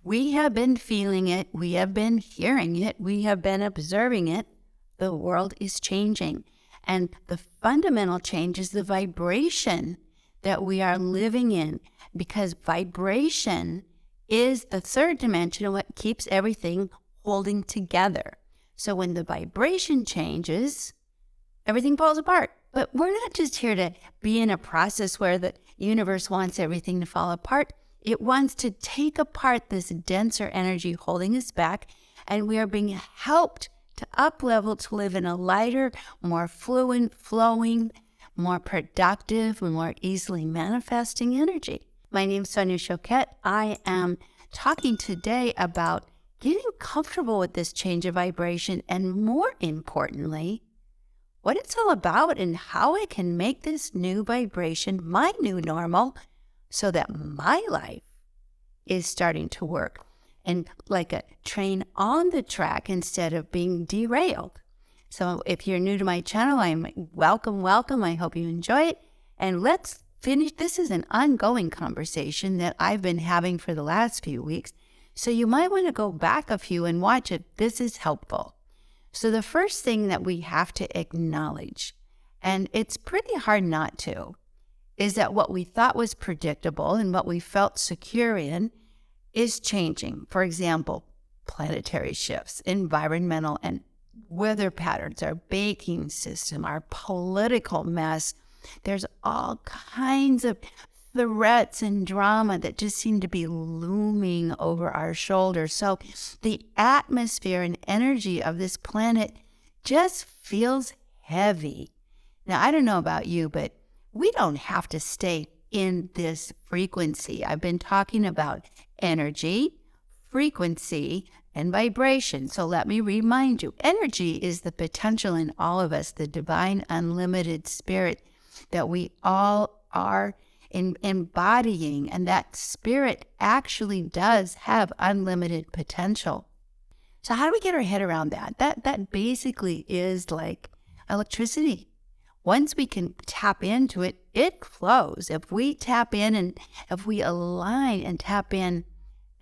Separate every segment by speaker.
Speaker 1: We have been feeling it. We have been hearing it. We have been observing it. The world is changing. And the fundamental change is the vibration that we are living in, because vibration is the third dimension of what keeps everything holding together. So when the vibration changes, everything falls apart. But we're not just here to be in a process where the universe wants everything to fall apart. It wants to take apart this denser energy holding us back, and we are being helped to up-level to live in a lighter, more fluent, flowing, more productive, and more easily manifesting energy. My name is Sonia Choquette. I am talking today about getting comfortable with this change of vibration, and more importantly, what it's all about and how I can make this new vibration my new normal so that my life is starting to work and like a train on the track instead of being derailed. So if you're new to my channel, I'm welcome. I hope you enjoy it. And let's finish. This is an ongoing conversation that I've been having for the last few weeks. So you might want to go back a few and watch it. This is helpful. So the first thing that we have to acknowledge, and it's pretty hard not to, is that what we thought was predictable and what we felt secure in is changing. For example, planetary shifts, environmental and weather patterns, our banking system, our political mess. There's all kinds of threats and drama that just seem to be looming over our shoulders. So the atmosphere and energy of this planet just feels heavy. Now, I don't know about you, but we don't have to stay in this frequency. I've been talking about energy, frequency, and vibration. So let me remind you, energy is the potential in all of us, the divine unlimited spirit that we all are embodying, and that spirit actually does have unlimited potential. So how do we get our head around that? That basically is like electricity. Once we can tap into it, it flows. If we tap in and if we align and tap in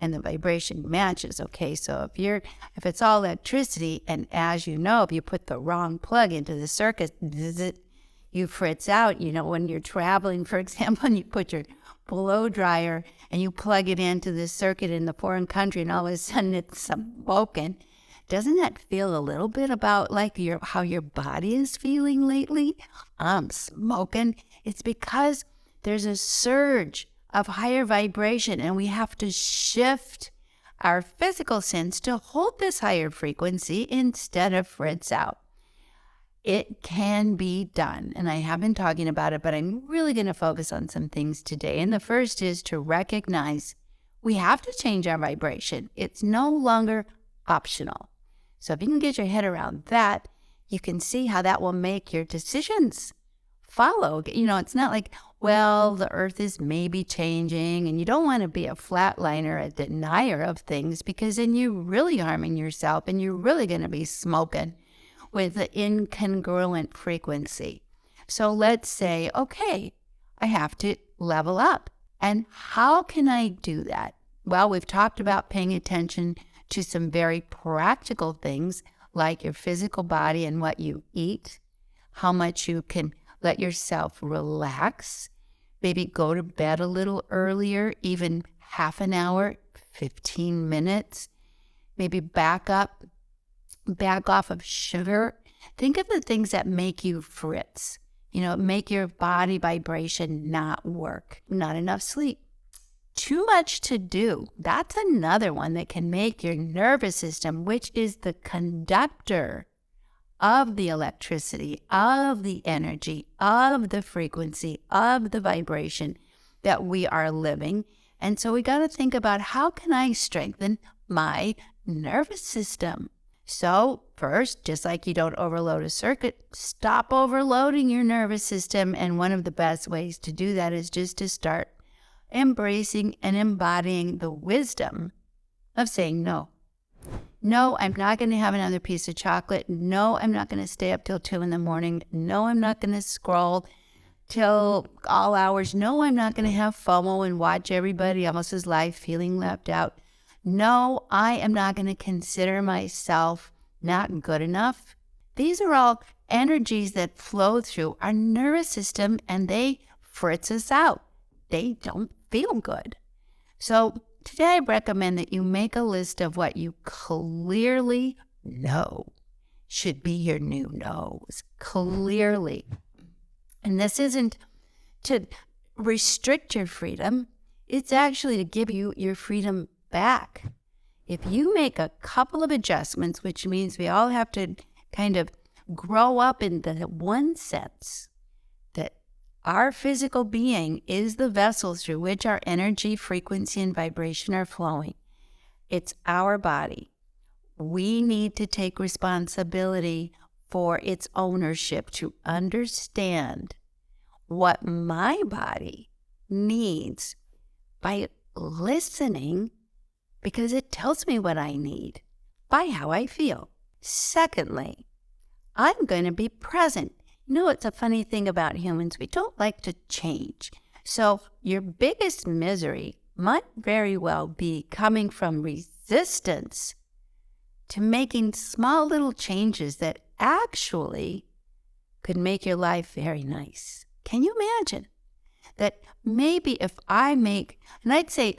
Speaker 1: and the vibration matches, okay? So if it's all electricity, and as you know, if you put the wrong plug into the circuit, you fritz out. You know, when you're traveling, for example, and you put your blow dryer and you plug it into this circuit in the foreign country and all of a sudden it's smoking. Doesn't that feel a little bit about like how your body is feeling lately? I'm smoking. It's because there's a surge of higher vibration, and we have to shift our physical sense to hold this higher frequency instead of fritz out. It can be done, and I have been talking about it, but I'm really going to focus on some things today. And the first is to recognize we have to change our vibration. It's no longer optional. So if you can get your head around that, you can see how that will make your decisions follow. You know, it's not like, well, the earth is maybe changing, and you don't want to be a flatliner, a denier of things, because then you're really harming yourself and you're really going to be smoking with the incongruent frequency. So let's say, okay, I have to level up. And how can I do that? Well, we've talked about paying attention to some very practical things like your physical body and what you eat, how much you can let yourself relax, maybe go to bed a little earlier, even half an hour, 15 minutes, maybe back off of sugar. Think of the things that make you fritz, make your body vibration not work. Not enough sleep. Too much to do. That's another one that can make your nervous system, which is the conductor of the electricity, of the energy, of the frequency, of the vibration that we are living. And so we got to think about, how can I strengthen my nervous system? So first, just like you don't overload a circuit, stop overloading your nervous system. And one of the best ways to do that is just to start embracing and embodying the wisdom of saying no. No, I'm not going to have another piece of chocolate. No, I'm not going to stay up till 2 a.m. No, I'm not going to scroll till all hours. No, I'm not going to have FOMO and watch everybody else's life feeling left out. No, I am not going to consider myself not good enough. These are all energies that flow through our nervous system and they fritz us out. They don't feel good. So today I recommend that you make a list of what you clearly know should be your new no's. Clearly. And this isn't to restrict your freedom. It's actually to give you your freedom back. If you make a couple of adjustments, which means we all have to kind of grow up in the one sense that our physical being is the vessel through which our energy, frequency, and vibration are flowing. It's our body. We need to take responsibility for its ownership, to understand what my body needs by listening, because it tells me what I need by how I feel. Secondly, I'm going to be present. You know, it's a funny thing about humans. We don't like to change. So your biggest misery might very well be coming from resistance to making small little changes that actually could make your life very nice. Can you imagine that maybe if I make, and I'd say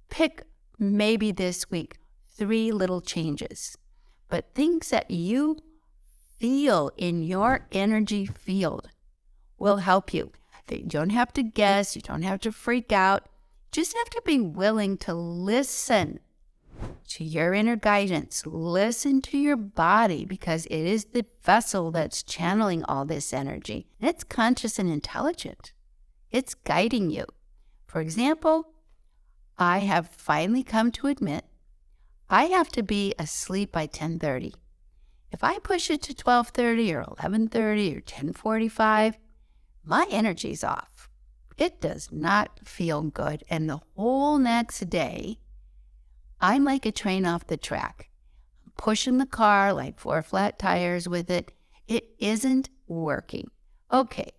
Speaker 1: pick maybe this week 3 little changes, but things that you feel in your energy field will help you. You don't have to guess. You don't have to freak out. Just have to be willing to listen to your inner guidance. Listen to your body, because it is the vessel that's channeling all this energy. And it's conscious and intelligent. It's guiding you. For example, I have finally come to admit I have to be asleep by 10:30. If I push it to 12:30 or 11:30 or 10:45, my energy's off. It does not feel good. And the whole next day, I'm like a train off the track. I'm pushing the car like 4 flat tires with it. It isn't working. Okay,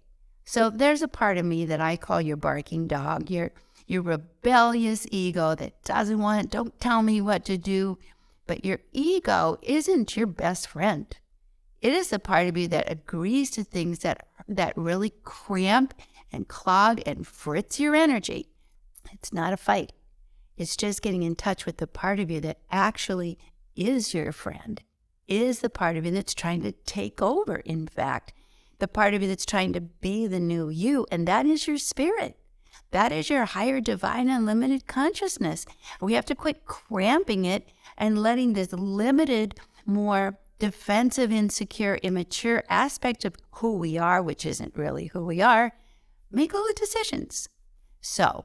Speaker 1: so there's a part of me that I call your barking dog, your rebellious ego that doesn't want it. Don't tell me what to do. But your ego isn't your best friend. It is the part of you that agrees to things that really cramp and clog and fritz your energy. It's not a fight. It's just getting in touch with the part of you that actually is your friend, is the part of you that's trying to take over, in fact, the part of you that's trying to be the new you, and that is your spirit. That is your higher divine unlimited consciousness. We have to quit cramping it and letting this limited, more defensive, insecure, immature aspect of who we are, which isn't really who we are, make all the decisions. So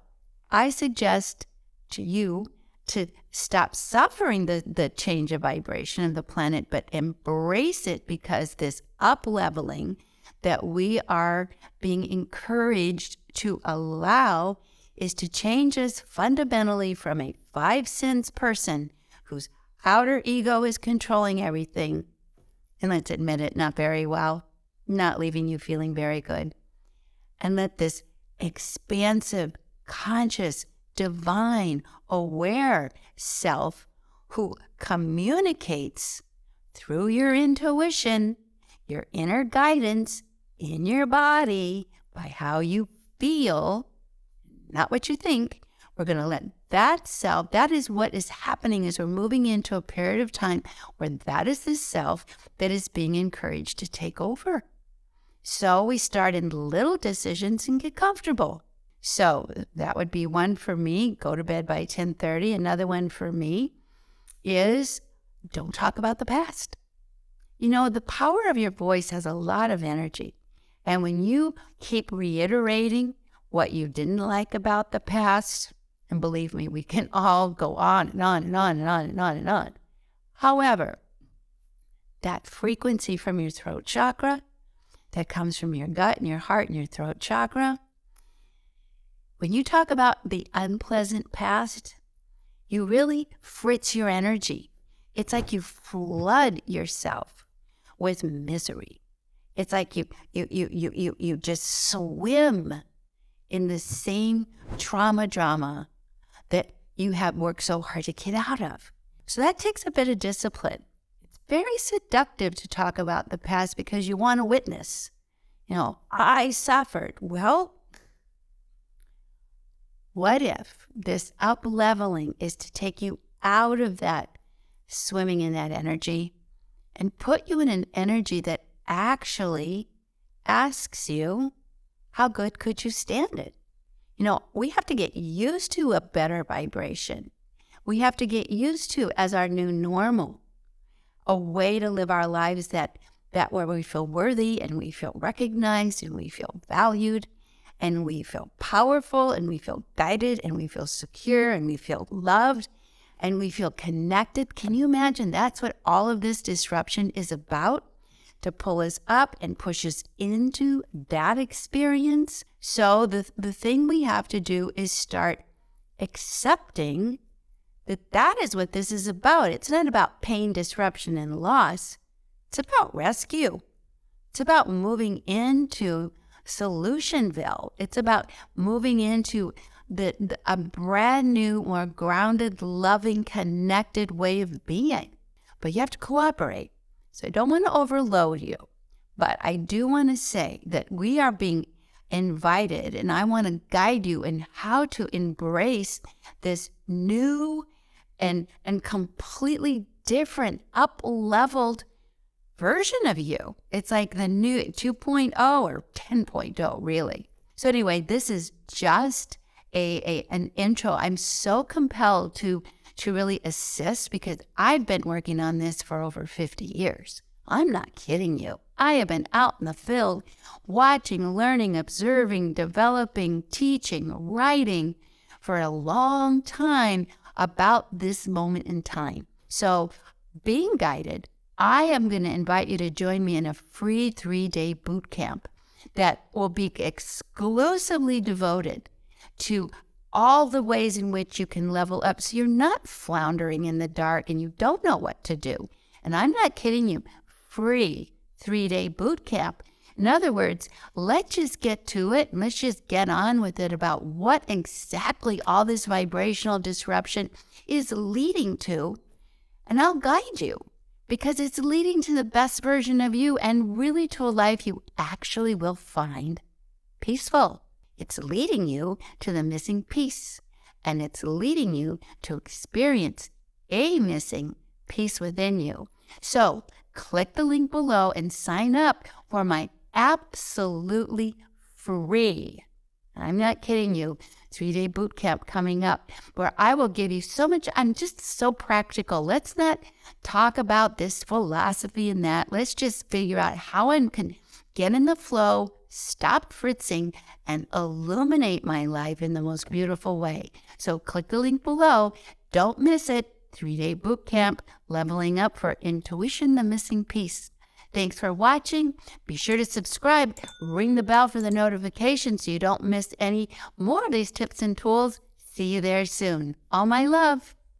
Speaker 1: I suggest to you to stop suffering the change of vibration of the planet, but embrace it, because this up-leveling that we are being encouraged to allow is to change us fundamentally from a 5 cents person whose outer ego is controlling everything, and let's admit it, not very well, not leaving you feeling very good. And let this expansive, conscious, divine, aware self who communicates through your intuition, your inner guidance in your body by how you feel, not what you think. We're going to let that self, that is what is happening as we're moving into a period of time where that is the self that is being encouraged to take over. So we start in little decisions and get comfortable. So that would be one for me, go to bed by 10:30. Another one for me is don't talk about the past. You know, the power of your voice has a lot of energy. And when you keep reiterating what you didn't like about the past, and believe me, we can all go on and on and on and on and on and on. However, that frequency from your throat chakra that comes from your gut and your heart and your throat chakra, when you talk about the unpleasant past, you really fritz your energy. It's like you flood yourself with misery. It's like you just swim in the same trauma drama that you have worked so hard to get out of. So that takes a bit of discipline. It's very seductive to talk about the past because you want to witness. I suffered. Well, what if this up-leveling is to take you out of that swimming in that energy and put you in an energy that actually asks you, how good could you stand it? We have to get used to a better vibration. We have to get used to, as our new normal, a way to live our lives that where we feel worthy and we feel recognized and we feel valued and we feel powerful and we feel guided and we feel secure and we feel loved and we feel connected. Can you imagine that's what all of this disruption is about? To pull us up and push us into that experience. So the thing we have to do is start accepting that is what this is about. It's not about pain, disruption, and loss. It's about rescue. It's about moving into Solutionville. It's about moving into a brand new, more grounded, loving, connected way of being. But you have to cooperate. So I don't want to overload you, but I do want to say that we are being invited, and I want to guide you in how to embrace this new and completely different, up-leveled version of you. It's like the new 2.0 or 10.0, really. So anyway, this is just an intro. I'm so compelled to really assist because I've been working on this for over 50 years. I'm not kidding you. I have been out in the field watching, learning, observing, developing, teaching, writing for a long time about this moment in time. So being guided, I am going to invite you to join me in a free 3-day boot camp that will be exclusively devoted to all the ways in which you can level up so you're not floundering in the dark and you don't know what to do. And I'm not kidding you, free 3-day boot camp. In other words, let's just get to it and let's just get on with it about what exactly all this vibrational disruption is leading to. And I'll guide you because it's leading to the best version of you and really to a life you actually will find peaceful. It's leading you to the missing piece, and it's leading you to experience a missing piece within you. So click the link below and sign up for my absolutely free, I'm not kidding you, 3-day boot camp coming up where I will give you so much. I'm just so practical. Let's not talk about this philosophy and that. Let's just figure out how I can get in the flow, stop fritzing, and illuminate my life in the most beautiful way. So click the link below. Don't miss it. 3-day boot camp, leveling up for intuition, the missing piece. Thanks for watching. Be sure to subscribe, ring the bell for the notifications so you don't miss any more of these tips and tools. See you there soon. All my love.